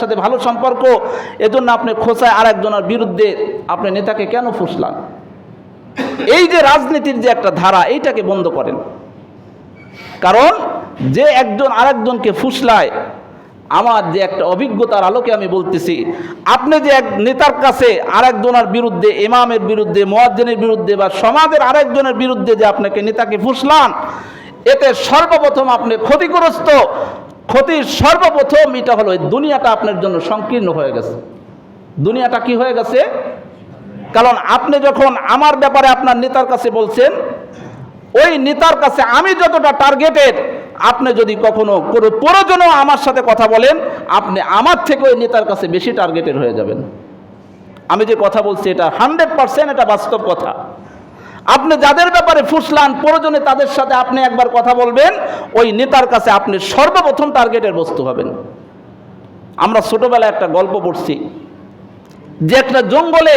সাথে ভালো সম্পর্ক, এজন্য আপনি খোঁচায় আরেকজনের বিরুদ্ধে আপনি নেতাকে কেন ফুসলান? এই যে রাজনীতির যে একটা ধারা, এইটাকে বন্ধ করেন। কারণ যে একজন আরেকজনকে ফুসলায়, আমার যে একটা অভিজ্ঞতার আলোকে আমি বলতেছি, আপনি যে এক নেতার কাছে আরেকজনের বিরুদ্ধে, ইমামের বিরুদ্ধে, মুয়াজ্জিনের বিরুদ্ধে বা সমাজের আরেকজনের বিরুদ্ধে যে আপনাকে নেতাকে ফুসলান, এতে সর্বপ্রথম আপনি ক্ষতিগ্রস্ত। ক্ষতির সর্বপ্রথম এটা হলো এই দুনিয়াটা আপনার জন্য সংকীর্ণ হয়ে গেছে। দুনিয়াটা কি হয়ে গেছে? কারণ আপনি যখন আমার ব্যাপারে আপনার নেতার কাছে বলছেন, ওই নেতার কাছে আমি যতটা টার্গেটেড, আপনি যদি কখনো কোনো প্রয়োজনেও আমার সাথে কথা বলেন, আপনি আমার থেকে ওই নেতার কাছে বেশি টার্গেটেড হয়ে যাবেন। আমি যে কথা বলছি এটা 100% এটা বাস্তব কথা। আপনি যাদের ব্যাপারে ফুসলান, প্রয়োজনে তাদের সাথে আপনি একবার কথা বলবেন, ওই নেতার কাছে আপনি সর্বপ্রথম টার্গেটের বস্তু হবেন। আমরা ছোটবেলায় একটা গল্প পড়ছি যে একটা জঙ্গলে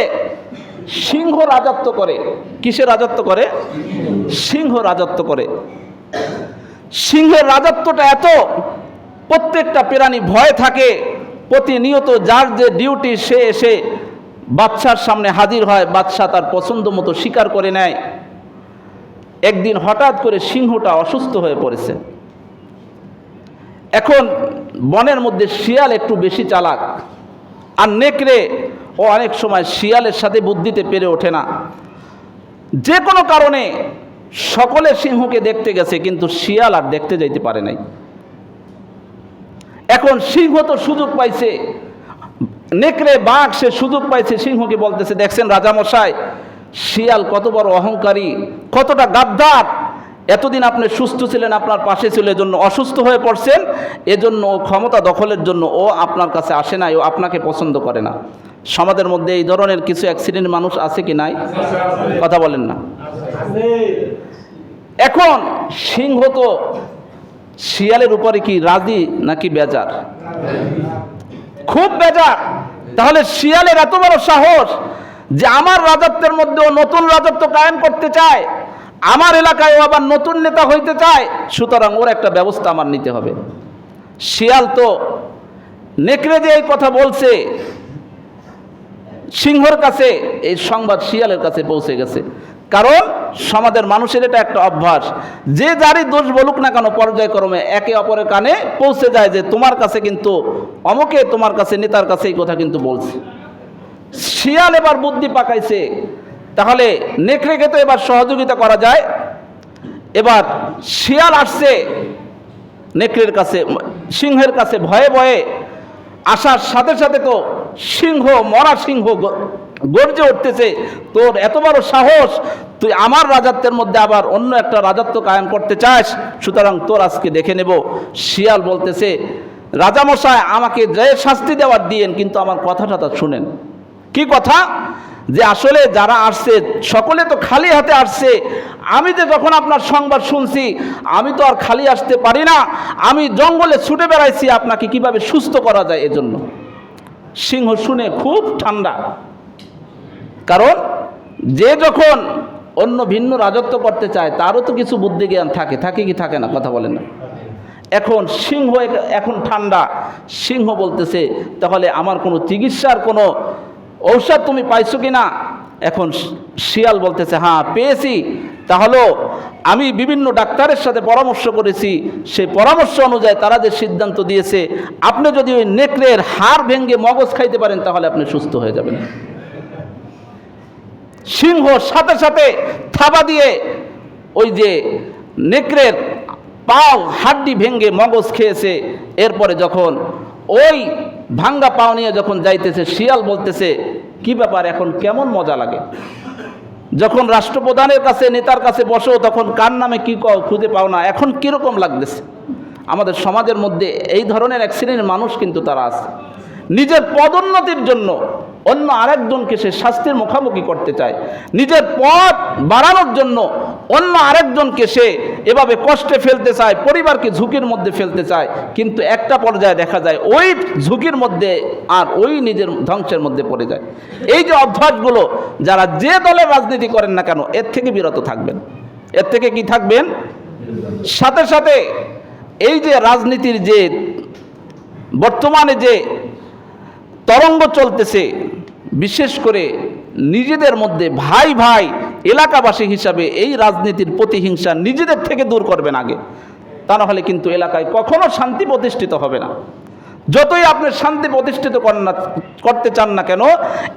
সিংহ রাজত্ব করে। কিসে রাজত্ব করে? সিংহ রাজত্ব করে। সিংহের রাজত্বটা এত, প্রত্যেকটা প্রাণী ভয় থাকে। প্রতিনিয়ত যার যে ডিউটি, সে এসে বাদশার সামনে হাজির হয়, বাদশা তার পছন্দ মতো শিকার করে নেয়। একদিন হঠাৎ করে সিংহটা অসুস্থ হয়ে পড়েছে। এখন বনের মধ্যে শিয়াল একটু বেশি চালাক, আর নেকড়ে ও অনেক সময় শিয়ালের সাথে বুদ্ধিতে পেরে ওঠে না। যে কোনো কারণে সকলে সিংহকে দেখতে গেছে, কিন্তু শিয়াল আর দেখতে যাইতে পারে নাই। এখন সিংহ তো সুযোগ পাইছে, নেকড়ে বাঘ সে সুযোগ পাইছে, সিংহকে বলতেছে, দেখছেন রাজামশাই, শিয়াল কত বড় অহংকারী, কতটা গাদ্দার। এতদিন আপনি সুস্থ ছিলেন, আপনার পাশে ছিল, এজন্য অসুস্থ হয়ে পড়ছেন, এজন্য ও ক্ষমতা দখলের জন্য ও আপনার কাছে আসে নাই, ও আপনাকে পছন্দ করে না। সমাজের মধ্যে এই ধরনের কিছু অ্যাক্সিডেন্ট মানুষ আছে কি নাই? কথা বলেন না। এখন সিংহ তো শিয়ালের উপরে কি রাজি নাকি বেজার? খুব বেজার। তাহলে শিয়ালের এত বড় সাহস যে আমার রাজত্বের মধ্যেও নতুন রাজত্ব কায়েম করতে চায়, আমার এলাকায় আবার নতুন নেতা হইতে চায়, সুতরাং ওর একটা ব্যবস্থা আমার নিতে হবে। শিয়াল তো নেকড়ে যে এই কথা বলছে, সিংহর কাছে এই সংবাদ শিয়ালের কাছে পৌঁছে গেছে। কারণ সমাজের মানুষের এটা একটা অভ্যাস, যে যারই দোষ বলুক না কেন, পর্যায়ক্রমে একে অপরের কানে পৌঁছে যায় যে তোমার কাছে কিন্তু অমুকে, তোমার কাছে নেতার কাছে এই কথা কিন্তু বলছে। শিয়াল এবার বুদ্ধি পাকাইছে, তাহলে নেকড়েকে তো এবার সহযোগিতা করা যায়। এবার শিয়াল আসছে নেকড়ের কাছে, সিংহের কাছে ভয়ে ভয়ে। আসার সাথে সাথে তো সিংহ, মরা সিংহ গর্জে উঠতেছে, তোর এত বড় সাহস, তুই আমার রাজত্বের মধ্যে আবার অন্য একটা রাজত্ব কায়েম করতে চাস, সুতরাং তোর আজকে দেখে নেব। শিয়াল বলতেছে, রাজামশাই আমাকে যে শাস্তি দেওয়ার দিয়েন, কিন্তু আমার কথাটা তো শুনেন। কি কথা? যে আসলে যারা আসছে সকলে তো খালি হাতে আসছে, আমি যে যখন আপনার সংবাদ শুনছি, আমি তো আর খালি আসতে পারি না, আমি জঙ্গলে ছুটে বেড়াইছি আপনাকে কিভাবে সুস্থ করা যায় এজন্য। সিংহ শুনে খুব ঠান্ডা, কারণ যে যখন অন্য ভিন্ন রাজত্ব করতে চায় তারও তো কিছু বুদ্ধি জ্ঞান থাকে, থাকে কি থাকে না? কথা বলেন না। এখন সিংহ এখন ঠান্ডা। সিংহ বলতেছে, তাহলে আমার কোনো চিকিৎসার কোনো ঔষধ তুমি পাইছো কি না? এখন শিয়াল বলতেছে, হ্যাঁ পেয়েছি। তাহলে আমি বিভিন্ন ডাক্তারের সাথে পরামর্শ করেছি, সেই পরামর্শ অনুযায়ী তারা যে সিদ্ধান্ত দিয়েছে, আপনি যদি ওই নেকড়ের হাড় ভেঙে মগজ খাইতে পারেন, তাহলে আপনি সুস্থ হয়ে যাবেন। সিংহ সাথে সাথে থাবা দিয়ে ওই যে নেকড়ের পাও হাড্ডি ভেঙে মগজ খেয়েছে। এরপরে যখন ওই ভাঙ্গা পাও নিয়ে যখন যাইতেছে, শিয়াল বলতেছে, কি ব্যাপার, এখন কেমন মজা লাগে? যখন রাষ্ট্রপ্রধানের কাছে, নেতার কাছে বসো, তখন কার নামে কি খুঁজে পাও না, এখন কিরকম লাগতেছে? আমাদের সমাজের মধ্যে এই ধরনের অ্যাক্সিডেন্ট মানুষ কিন্তু তারা আছে, নিজের পদোন্নতির জন্য অন্য আরেকজনকে সে শাস্তির মুখোমুখি করতে চায়, নিজের পদ বাড়ানোর জন্য অন্য আরেকজনকে সে এভাবে কষ্টে ফেলতে চায়, পরিবারকে ঝুঁকির মধ্যে ফেলতে চায়। কিন্তু একটা পর্যায়ে দেখা যায় ওই ঝুঁকির মধ্যে আর ওই নিজের ধ্বংসের মধ্যে পড়ে যায়। এই যে অভ্যাসগুলো, যারা যে দলের রাজনীতি করেন না কেন, এর থেকে বিরত থাকবেন। এর থেকে কি থাকবেন? সাথে সাথে এই যে রাজনীতির যে বর্তমানে যে তরঙ্গ চলতেছে, বিশেষ করে নিজেদের মধ্যে ভাই ভাই এলাকাবাসী হিসাবে এই রাজনীতির প্রতিহিংসা নিজেদের থেকে দূর করবেন আগে, তা না হলে কিন্তু এলাকায় কখনো শান্তি প্রতিষ্ঠিত হবে না। যতই আপনি শান্তি প্রতিষ্ঠিত করতে চান না কেন,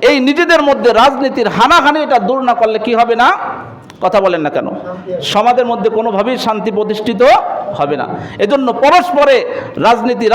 এই নিজেদের মধ্যে রাজনীতির হানাহানি এটা দূর না করলে কি হবে না? কথা বলেন না কেন? সমাজের মধ্যে কোনোভাবেই শান্তি প্রতিষ্ঠিত হবে না। এজন্য পরস্পরে রাজনীতি